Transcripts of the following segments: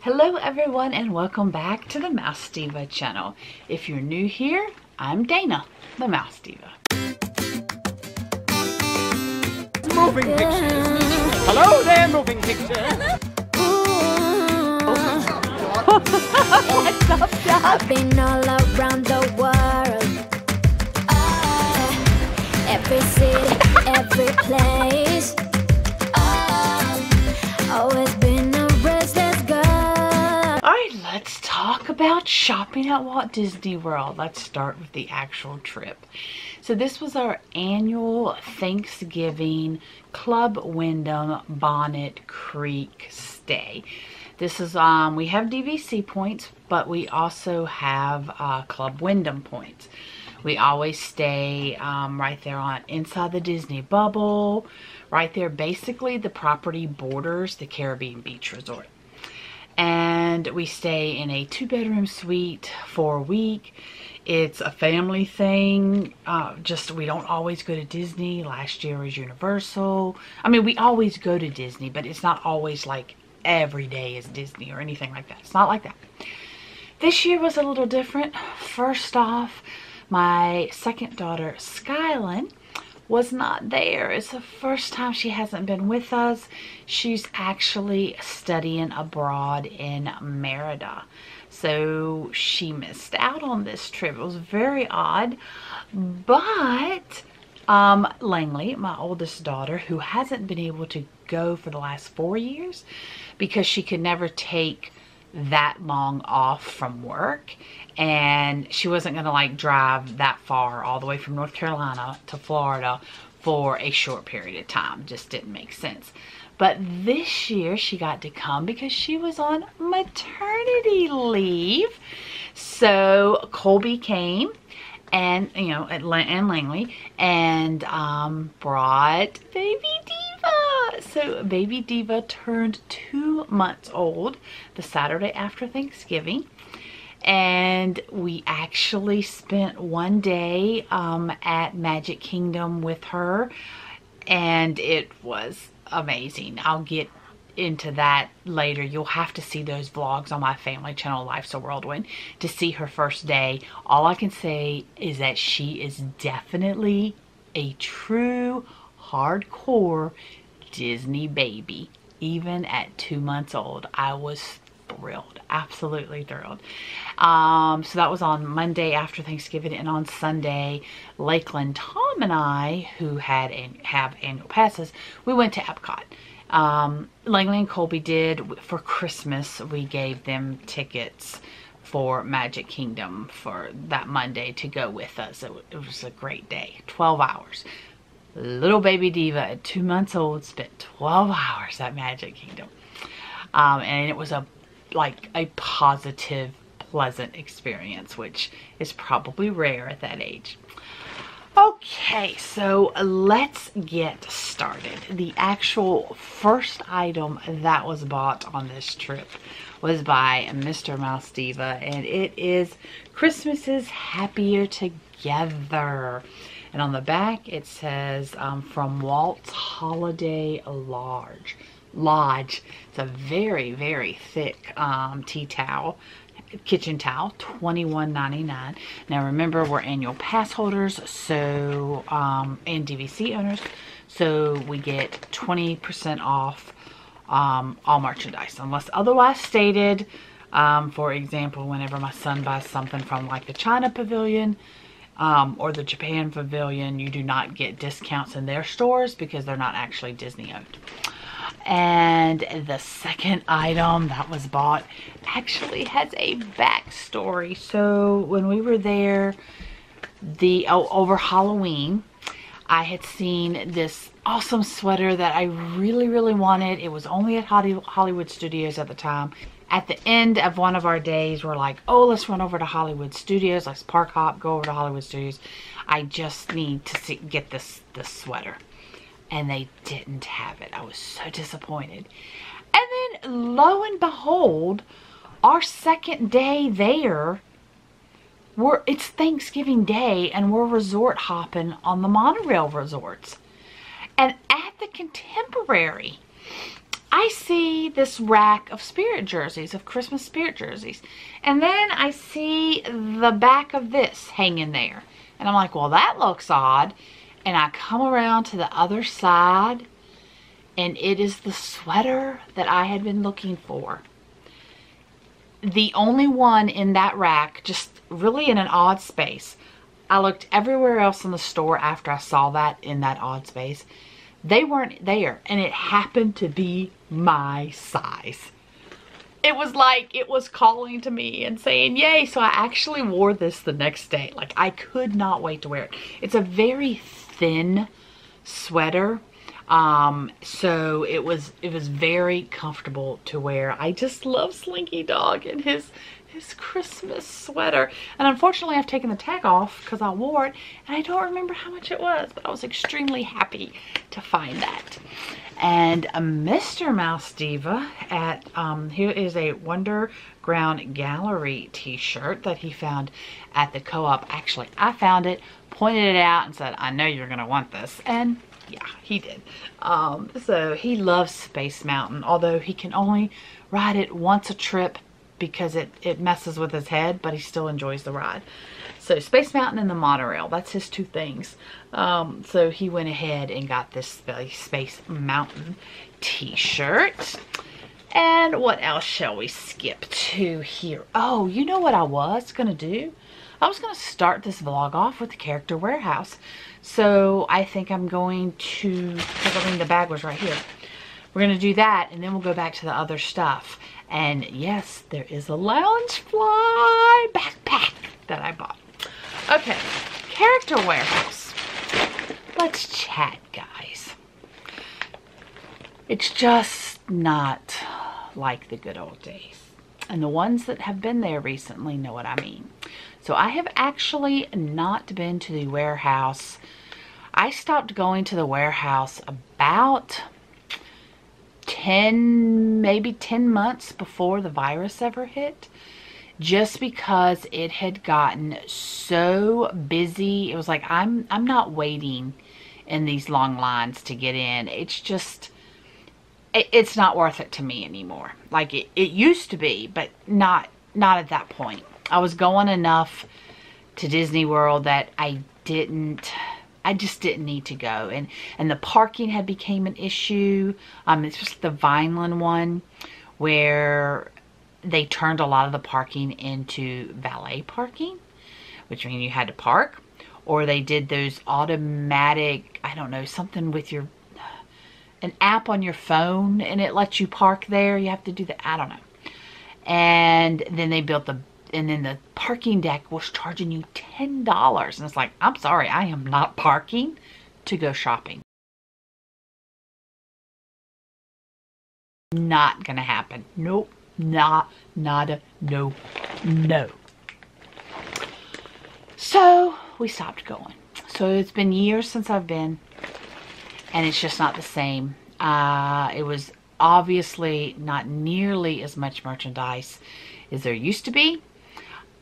Hello everyone and welcome back to the Mouse Diva channel. If you're new here, I'm Dana, the Mouse Diva. Moving pictures. Hello there, moving picture. What's up, Doc? I've been all around the world. Every city, every place. Always been a restless girl. Alright, let's talk about shopping at Walt Disney World. Let's start with the actual trip. So this was our annual Thanksgiving Club Wyndham Bonnet Creek stay. This is, we have DVC points, but we also have Club Wyndham points. We always stay right there on inside the Disney bubble. Right there, basically the property borders the Caribbean Beach Resort. And we stay in a 2-bedroom suite for a week. It's a family thing. We don't always go to Disney. Last year was Universal. I mean, we always go to Disney, but it's not always like every day is Disney or anything like that. It's not like that. This year was a little different. First off, my second daughter, Skylin, was not there. It's the first time she hasn't been with us. She's actually studying abroad in Merida. So she missed out on this trip. It was very odd. But Langley, my oldest daughter, who hasn't been able to go for the last 4 years because she could never take that long off from work, and she wasn't gonna like drive that far all the way from North Carolina to Florida for a short period of time. Just didn't make sense. But this year she got to come because she was on maternity leave. So Colby came and, you know, and Langley, and brought baby Diva. So baby Diva turned 2 months old the Saturday after Thanksgiving. And we actually spent one day at Magic Kingdom with her, and it was amazing. I'll get into that later. You'll have to see those vlogs on my family channel, Life's a Whirlwind, to see her first day. All I can say is that she is definitely a true hardcore Disney baby. Even at 2 months old, I was thrilled, absolutely thrilled. So that was on Monday after Thanksgiving, and on Sunday, Lakeland, Tom, and I, who have annual passes, we went to Epcot. Langley and Colby did. For Christmas, we gave them tickets for Magic Kingdom for that Monday to go with us. It was a great day. 12 hours. Little baby Diva at 2 months old spent 12 hours at Magic Kingdom. And it was a positive, pleasant experience, which is probably rare at that age. Okay, so let's get started. The actual first item that was bought on this trip was by Mr. Mouse Diva, and it is Christmas's Happier Together. And on the back it says from Walt's Holiday Lodge. It's a very, very thick tea towel, kitchen towel, $21.99. Now remember, we're annual pass holders, so and DVC owners, so we get 20% off all merchandise unless otherwise stated. For example, whenever my son buys something from like the China Pavilion or the Japan Pavilion, you do not get discounts in their stores because they're not actually Disney owned. And the second item that was bought actually has a backstory. So when we were there over Halloween, I had seen this awesome sweater that I really, really wanted. It was only at Hollywood Studios at the time. At the end of one of our days, we're like, oh, let's run over to Hollywood Studios. Let's park hop, go over to Hollywood Studios. I just need to get this sweater. And they didn't have it. I was so disappointed. And then lo and behold, our second day there, it's Thanksgiving Day, and we're resort hopping on the monorail resorts. And at the Contemporary, I see this rack of spirit jerseys, of Christmas spirit jerseys. And then I see the back of this hanging there. And I'm like, well, that looks odd. And I come around to the other side, and it is the sweater that I had been looking for. The only one in that rack, just really in an odd space. I looked everywhere else in the store after I saw that in that odd space. They weren't there, and it happened to be my size. It was like it was calling to me and saying, yay. So I actually wore this the next day. Like, I could not wait to wear it. It's a very thin sweater. So it was very comfortable to wear. I just love Slinky Dog and his Christmas sweater. And unfortunately, I've taken the tag off because I wore it and I don't remember how much it was, but I was extremely happy to find that. And Mr. Mouse Diva at, here is a Wonderground Gallery t-shirt that he found at the co-op. Actually, I found it, pointed it out and said, I know you're going to want this. And yeah, he did. So he loves Space Mountain, although he can only ride it once a trip because it messes with his head, but he still enjoys the ride. So Space Mountain and the monorail, that's his two things. So he went ahead and got this Space Mountain t-shirt. And what else shall we skip to here? Oh, you know what I was gonna do? I was gonna start this vlog off with the Character Warehouse. So I think I'm going to, because I mean the bag was right here. We're gonna do that and then we'll go back to the other stuff. And yes, there is a Loungefly backpack that I bought. Okay, Character Warehouse. Let's chat, guys. It's just not like the good old days. And the ones that have been there recently know what I mean. So I have actually not been to the warehouse. I stopped going to the warehouse about maybe 10 months before the virus ever hit, just because it had gotten so busy. It was like, I'm not waiting in these long lines to get in. It's just, it's not worth it to me anymore. Like it used to be, but not at that point. I was going enough to Disney World that I just didn't need to go. And the parking had became an issue. It's just the Vineland one where they turned a lot of the parking into valet parking, which means you had to park, or they did those automatic, I don't know, something with an app on your phone and it lets you park there. You have to do that. I don't know. And then they built and then the parking deck was charging you $10. And it's like, I'm sorry, I am not parking to go shopping. Not gonna happen. Nope. Nada, no. So we stopped going. So it's been years since I've been, and it's just not the same. It was obviously not nearly as much merchandise as there used to be.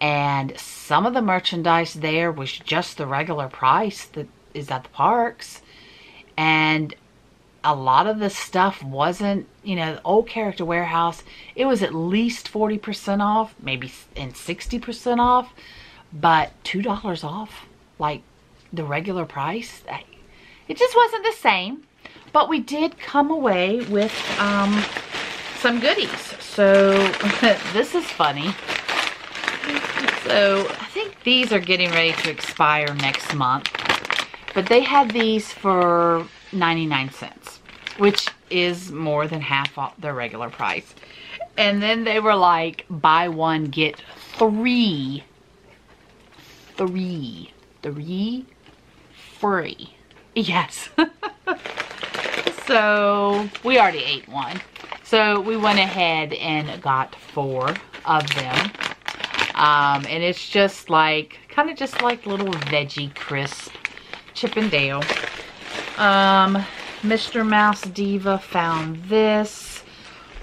And some of the merchandise there was just the regular price that is at the parks. And a lot of the stuff wasn't, you know, the old Character Warehouse, it was at least 40% off, maybe and 60% off, but $2 off, like the regular price. It just wasn't the same. But we did come away with some goodies. So this is funny. So I think these are getting ready to expire next month. But they had these for 99 cents, which is more than half off their regular price. And then they were like, buy one, get three free. Yes. So we already ate one. So we went ahead and got 4 of them. And it's just like, kind of just like little veggie crisp Chip and Dale. Mr. Mouse Diva found this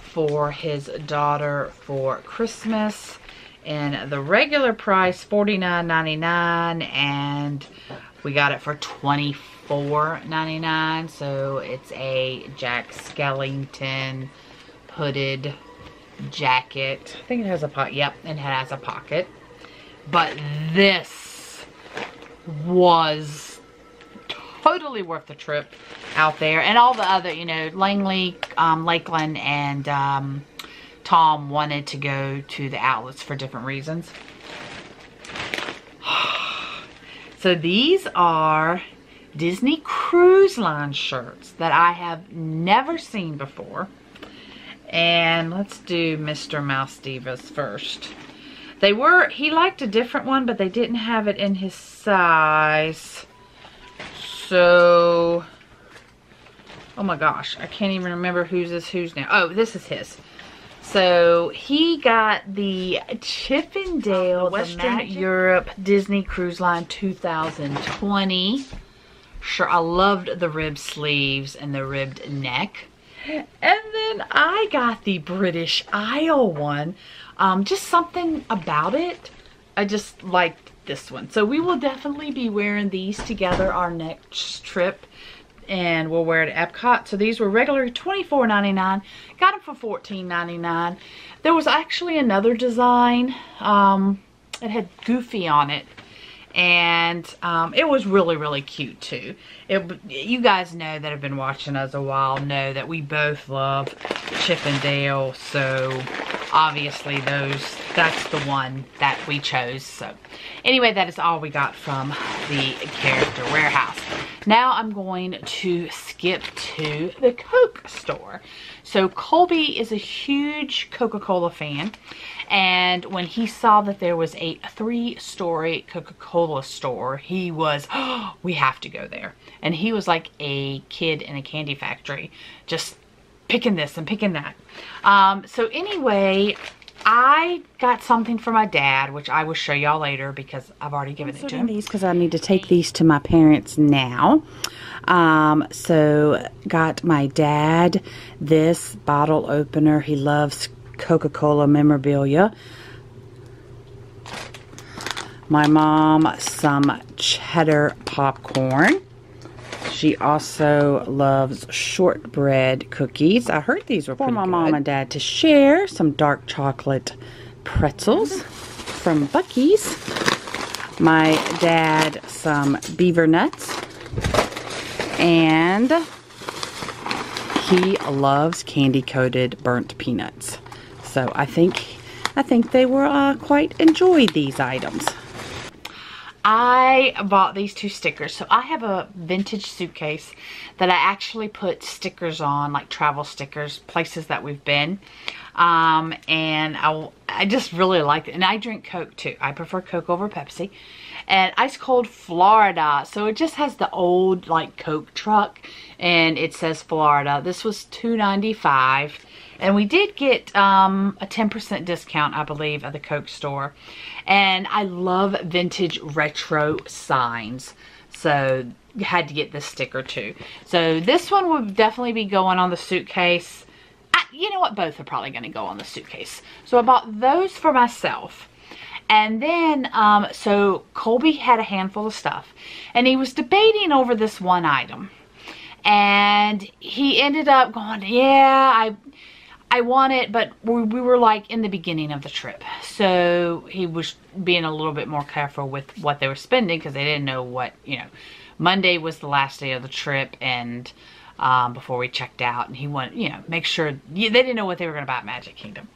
for his daughter for Christmas. And the regular price, $49.99, and we got it for $24. $24.99. So it's a Jack Skellington hooded jacket. I think it has a pocket. Yep, it has a pocket. But this was totally worth the trip out there. And all the other, you know, Langley, Lakeland, and Tom wanted to go to the outlets for different reasons. So these are Disney Cruise Line shirts that I have never seen before. And let's do Mr. Mouse Diva's first. He liked a different one, but they didn't have it in his size. So, oh my gosh, I can't even remember whose now. Oh, this is his. So he got the Chippendale Western Europe Disney Cruise Line 2020. Sure, I loved the ribbed sleeves and the ribbed neck. And then I got the British Isle one. Just something about it. I just liked this one. So we will definitely be wearing these together our next trip. And we'll wear it at Epcot. So these were regularly $24.99. Got them for $14.99. There was actually another design. It had Goofy on it. And it was really, really cute too. You guys know that have been watching us a while know that we both love Chippendale. So obviously that's the one that we chose. So anyway, that is all we got from the character warehouse. Now I'm going to skip to the Coke store. So Colby is a huge Coca-Cola fan. And when he saw that there was a 3-story Coca-Cola store, he was, oh, we have to go there. And he was like a kid in a candy factory, just picking this and picking that. So anyway, I got something for my dad, which I will show y'all later because I've already given it to him. These because I need to take these to my parents now. So got my dad this bottle opener. He loves Coca-Cola memorabilia. My mom some cheddar popcorn. She also loves shortbread cookies. I heard these were pretty good. For my mom and dad to share some dark chocolate pretzels from Buc-ee's. My dad some beaver nuts. And he loves candy-coated burnt peanuts. So I think they were quite enjoyed these items. I bought these 2 stickers. So I have a vintage suitcase that I actually put stickers on, like travel stickers, places that we've been. And I just really like it. And I drink Coke too. I prefer Coke over Pepsi. And Ice Cold Florida. So it just has the old like Coke truck. And it says Florida. This was $2.95. And we did get a 10% discount, I believe, at the Coke store. And I love vintage retro signs. So you had to get this sticker too. So this one would definitely be going on the suitcase. You know what? Both are probably going to go on the suitcase. So I bought those for myself. And then, so Colby had a handful of stuff. And he was debating over this one item. And he ended up going, yeah, I want it, but we were like in the beginning of the trip. So he was being a little bit more careful with what they were spending because they didn't know what, you know. Monday was the last day of the trip and before we checked out. And he wanted, you know, make sure, they didn't know what they were going to buy at Magic Kingdom.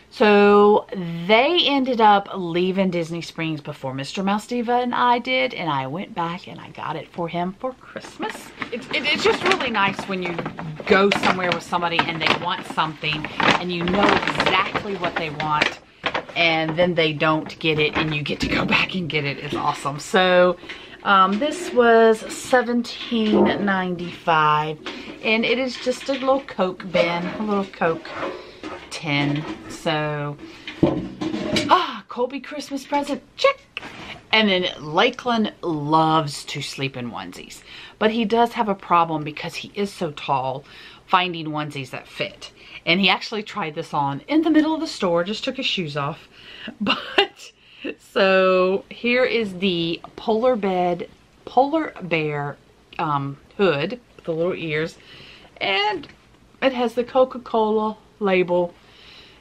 So they ended up leaving Disney Springs before Mr. Mouse Diva and I did. And I went back and I got it for him for Christmas. It's just really nice when you go somewhere with somebody and they want something and you know exactly what they want and then they don't get it and you get to go back and get it. It's awesome. So this was $17.95 and it is just a little Coke bin, a little Coke tin. So Colby Christmas present, check. And then Lakeland loves to sleep in onesies, but he does have a problem because he is so tall finding onesies that fit. And he actually tried this on in the middle of the store, just took his shoes off. But so here is the Polar Bear hood with the little ears, and it has the Coca-Cola label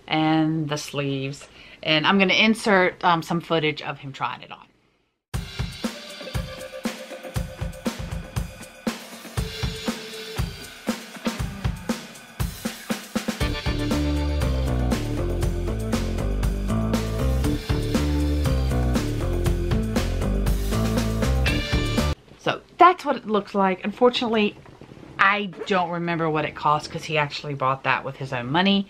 and the sleeves. And I'm going to insert some footage of him trying it on. So that's what it looks like. Unfortunately, I don't remember what it cost because he actually bought that with his own money.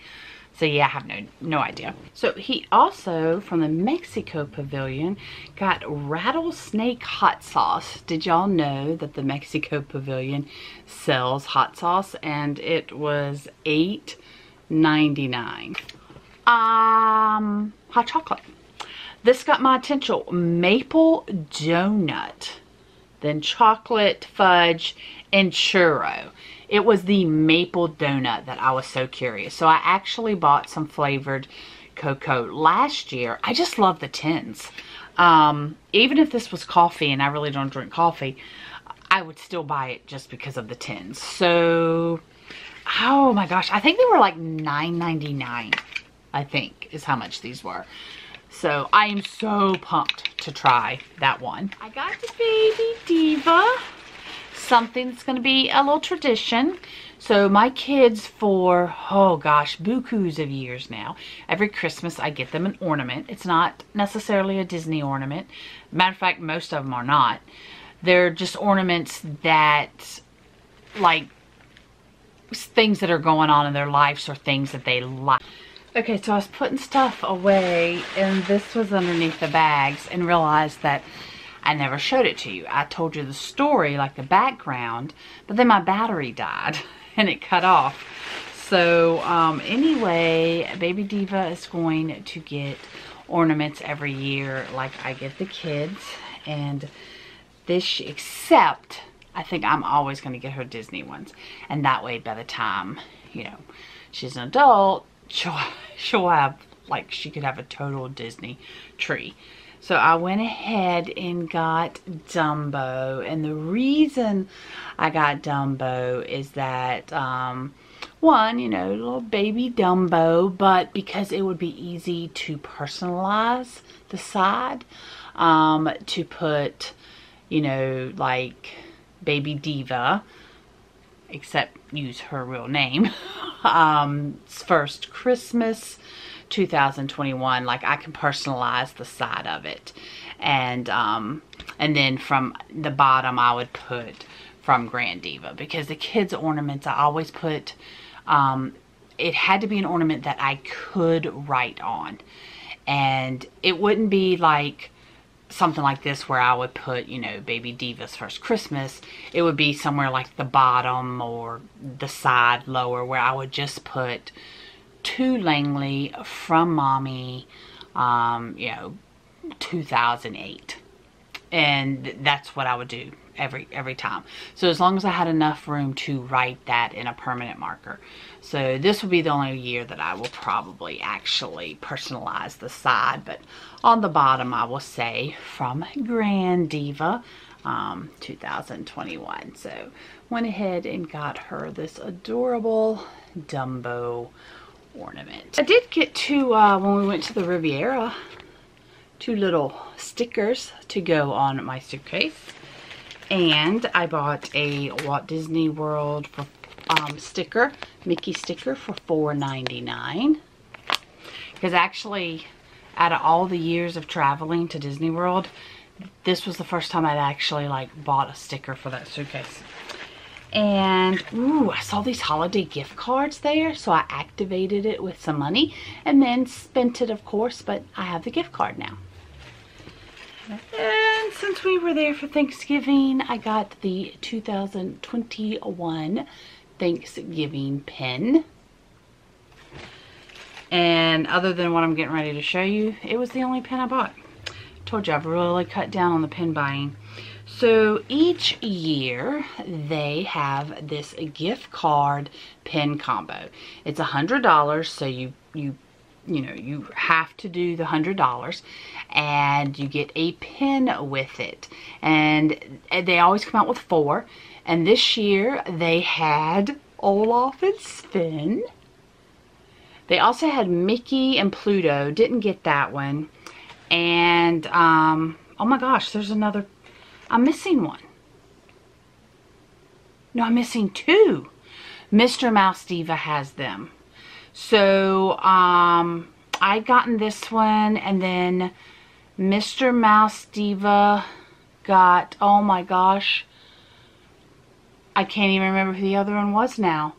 So yeah, I have no idea. So he also, from the Mexico Pavilion, got rattlesnake hot sauce. Did y'all know that the Mexico Pavilion sells hot sauce? And it was $8.99. Hot chocolate. This got my attention. Maple donut. Then chocolate, fudge, and churro. It was the maple donut that I was so curious. So I actually bought some flavored cocoa last year. I just love the tins. Even if this was coffee, and I really don't drink coffee, I would still buy it just because of the tins. So, oh my gosh, I think they were like $9.99, I think, is how much these were. So I am so pumped to try that one. I got the Baby Diva. Something that's going to be a little tradition. So my kids for, oh gosh, bukus of years now, every Christmas I get them an ornament. It's not necessarily a Disney ornament. Matter of fact, most of them are not. They're just ornaments that, like, things that are going on in their lives or things that they like. Okay, so I was putting stuff away and this was underneath the bags and realized that I never showed it to you. I told you the story, like the background, but then my battery died and it cut off. So anyway, Baby Diva is going to get ornaments every year like I get the kids. And this, except I think I'm always going to get her Disney ones. And that way by the time, you know, she's an adult, she'll have, like, she could have a total Disney tree. So I went ahead and got Dumbo, and the reason I got Dumbo is that one, you know, little baby Dumbo, but because it would be easy to personalize the side, to put, you know, like Baby Diva, except use her real name, first Christmas 2021, like I can personalize the side of it. And then from the bottom I would put from Grand Diva, because the kids ornaments I always put, it had to be an ornament that I could write on, and it wouldn't be like something like this where I would put, you know, Baby Diva's First Christmas. It would be somewhere like the bottom or the side lower where I would just put to Langley from Mommy, you know, 2008. And that's what I would do every time. So as long as I had enough room to write that in a permanent marker. So this will be the only year that I will probably actually personalize the side. But on the bottom I will say from Grand Diva 2021. So went ahead and got her this adorable Dumbo ornament. I did get to, when we went to the Riviera, 2 little stickers to go on my suitcase. And I bought a Walt Disney World for, sticker, Mickey sticker for $4.99. Because actually, out of all the years of traveling to Disney World, this was the first time I'd actually like bought a sticker for that suitcase. And ooh, I saw these holiday gift cards there, so I activated it with some money and then spent it, of course, but I have the gift card now. And since we were there for Thanksgiving, I got the 2021 Thanksgiving pin. And other than what I'm getting ready to show you, it was the only pin I bought. I told you I've really cut down on the pin buying. So each year they have this gift card pin combo. It's $100, so you know, you have to do the $100, and you get a pin with it. And they always come out with 4, And this year they had Olaf and Sven. They also had Mickey and Pluto. Didn't get that one. And, oh my gosh, there's another. I'm missing one. No, I'm missing two. Mr. Mouse Diva has them. So, I'd gotten this one, and then Mr. Mouse Diva got, oh my gosh, I can't even remember who the other one was now.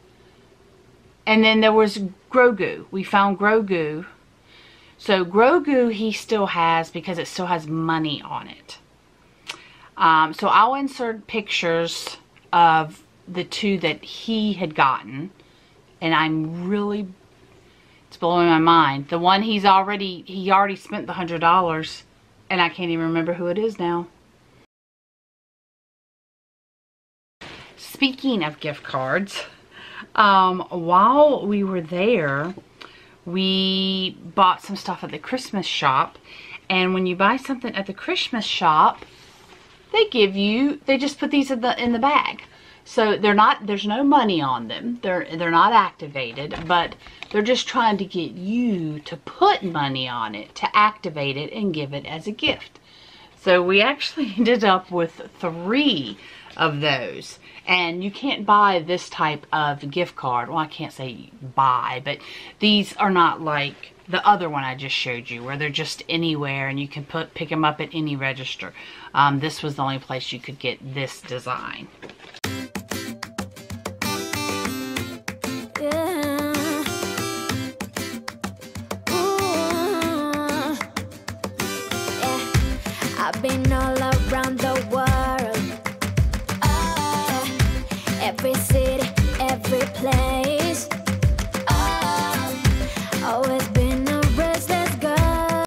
And then there was Grogu. We found Grogu. So Grogu he still has because it still has money on it. So I'll insert pictures of the two that he had gotten. And I'm really, it's blowing my mind. The one he already spent the $100. And I can't even remember who it is now. Speaking of gift cards, while we were there, we bought some stuff at the Christmas shop. And when you buy something at the Christmas shop, they just put these in the bag. So there's no money on them. They're not activated, but they're just trying to get you to put money on it, to activate it and give it as a gift. So we actually ended up with 3 of those. And you can't buy this type of gift card. Well, I can't say buy, but these are not like the other one I just showed you, where they're just anywhere and you can pick them up at any register. This was the only place you could get this design. I've been all